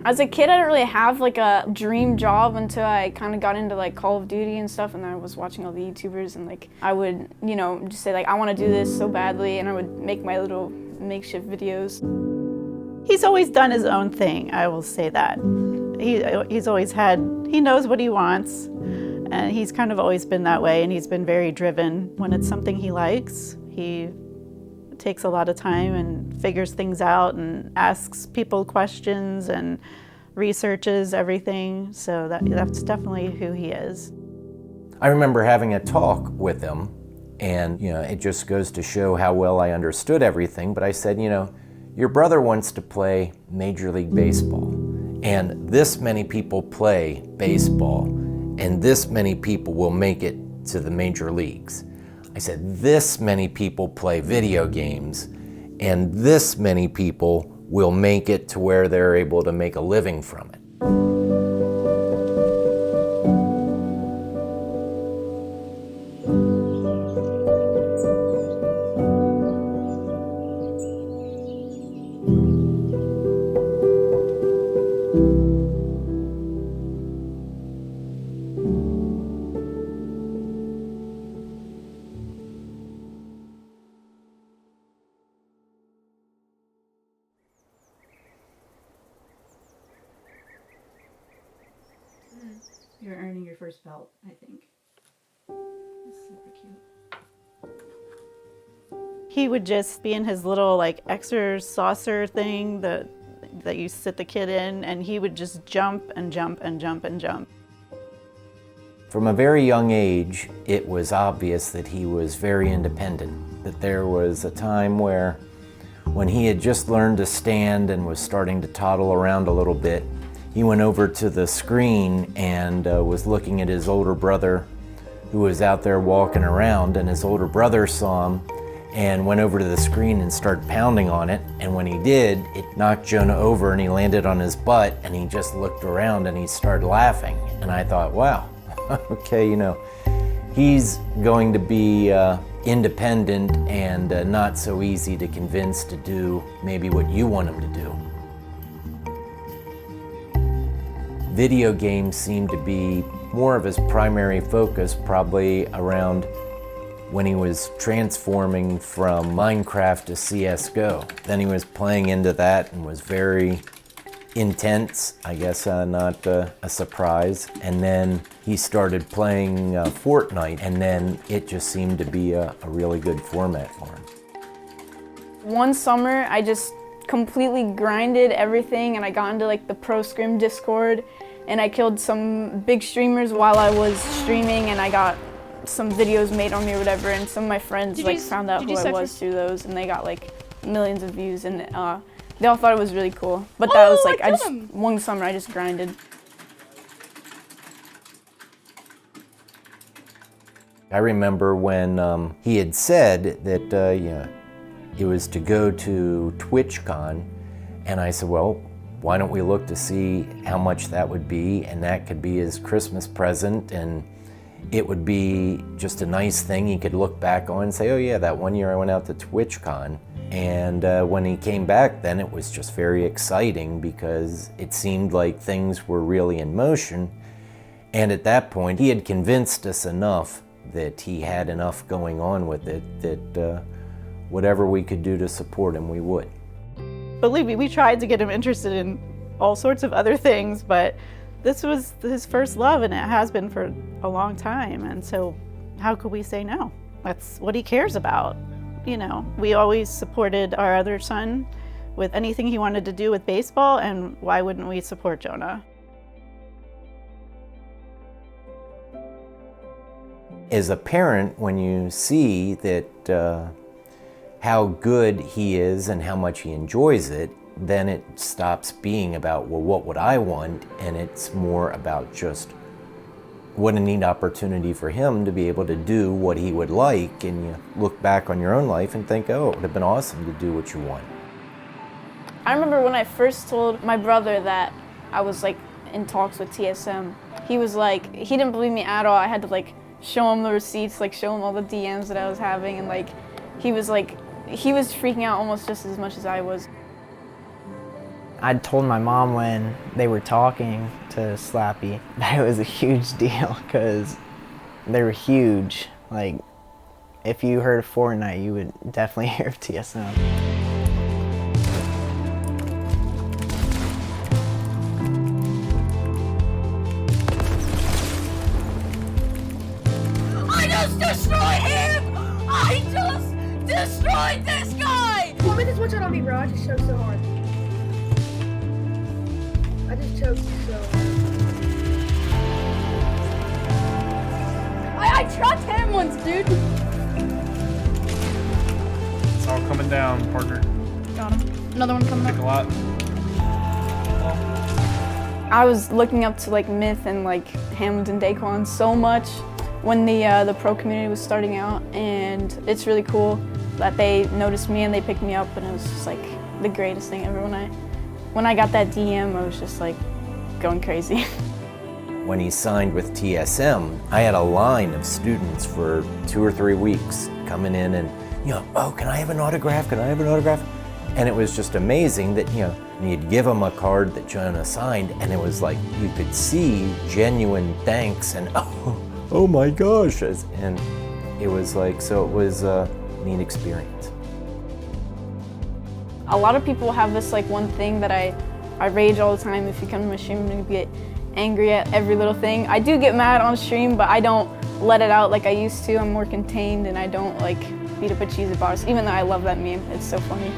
As a kid, I didn't really have like a dream job until I kind of got into like Call of Duty and stuff, and I was watching all the YouTubers, and like I would, just say like, I want to do this so badly, and I would make my little makeshift videos. He's always done his own thing, I will say that. He's always he knows what he wants, and he's kind of always been that way, and he's been very driven. When it's something he likes, he takes a lot of time and figures things out and asks people questions and researches everything. So that's definitely who he is. I remember having a talk with him, and it just goes to show how well I understood everything. But I said, your brother wants to play Major League Baseball, and this many people play baseball, and this many people will make it to the major leagues. I said, this many people play video games, and this many people will make it to where they're able to make a living from it. You're earning your first belt, I think. That's super cute. He would just be in his little Xer saucer thing that you sit the kid in, and he would just jump and jump and jump and jump. From a very young age, it was obvious that he was very independent, that there was a time when he had just learned to stand and was starting to toddle around a little bit. He went over to the screen and was looking at his older brother who was out there walking around, and his older brother saw him and went over to the screen and started pounding on it. And when he did, it knocked Jonah over and he landed on his butt, and he just looked around and he started laughing. And I thought, wow, okay, he's going to be independent and not so easy to convince to do maybe what you want him to do. Video games seemed to be more of his primary focus, probably around when he was transforming from Minecraft to CSGO. Then he was playing into that and was very intense, I guess not a surprise. And then he started playing Fortnite, and then it just seemed to be a really good format for him. One summer, I just completely grinded everything, and I got into the Pro Scrim Discord, and I killed some big streamers while I was streaming, and I got some videos made on me or whatever, and some of my friends found out who I was through those, and they got millions of views, and they all thought it was really cool. But that was one summer I just grinded. I remember when he had said that it was to go to TwitchCon, and I said, well, why don't we look to see how much that would be, and that could be his Christmas present, and it would be just a nice thing he could look back on and say, oh yeah, that one year I went out to TwitchCon. And when he came back then, it was just very exciting because it seemed like things were really in motion. And at that point, he had convinced us enough that he had enough going on with it that whatever we could do to support him, we would. Believe me, we tried to get him interested in all sorts of other things, but this was his first love, and it has been for a long time. And so how could we say no? That's what he cares about. We always supported our other son with anything he wanted to do with baseball, and why wouldn't we support Jonah? As a parent, when you see that how good he is and how much he enjoys it, then it stops being about, well, what would I want? And it's more about just what a neat opportunity for him to be able to do what he would like. And you look back on your own life and think, oh, it would have been awesome to do what you want. I remember when I first told my brother that I was in talks with TSM, he was he didn't believe me at all. I had to show him the receipts, show him all the DMs that I was having, and he was freaking out almost just as much as I was. I told my mom when they were talking to Slappie that it was a huge deal because they were huge. Like, if you heard of Fortnite, you would definitely hear of TSM. I just destroyed him! I just destroyed this guy! Well, with this one shot on me, bro. I just choked so hard. I just choked so hard. I trapped him once, dude. It's all coming down, partner. Got him. Another one coming Take a up. lot. I was looking up to like Myth and like Hamilton Daquan so much when the pro community was starting out, and it's really cool that they noticed me and they picked me up, and it was just like the greatest thing ever. When I got that DM, I was just like going crazy. When he signed with TSM, I had a line of students for 2 or 3 weeks coming in and, oh, can I have an autograph? Can I have an autograph? And it was just amazing that, you'd give them a card that Jonah signed, and it was like you could see genuine thanks and, oh my gosh. And it was like, so it was a neat experience. A lot of people have this like one thing that I rage all the time. If you come to my stream, I'm gonna get angry at every little thing. I do get mad on stream, but I don't let it out like I used to. I'm more contained and I don't like beat up a cheesy box, even though I love that meme. It's so funny.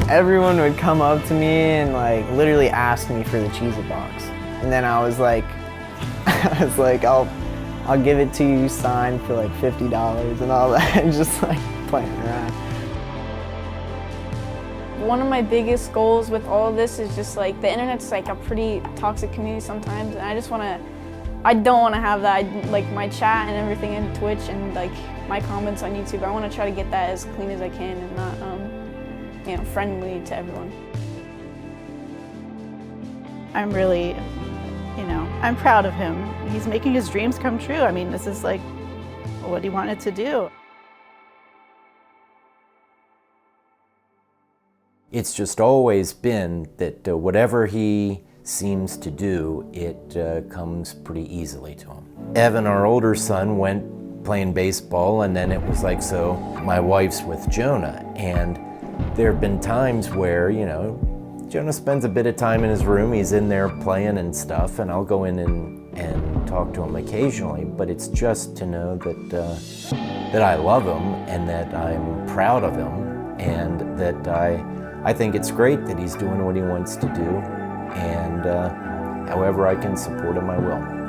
Everyone would come up to me and like literally ask me for the cheesy box. And then I was like, I'll give it to you signed for like $50 and all that, and just like playing around. One of my biggest goals with all of this is just like the internet's like a pretty toxic community sometimes, and I don't want to have that. Like my chat and everything in Twitch and like my comments on YouTube, I want to try to get that as clean as I can and not friendly to everyone. I'm really, I'm proud of him. He's making his dreams come true. I mean, this is like what he wanted to do. It's just always been that whatever he seems to do, it comes pretty easily to him. Evan, our older son, went playing baseball, and then it was like, so my wife's with Jonah, and there have been times where, Jonah spends a bit of time in his room, he's in there playing and stuff, and I'll go in and talk to him occasionally, but it's just to know that I love him and that I'm proud of him, and that I think it's great that he's doing what he wants to do, and however I can support him, I will.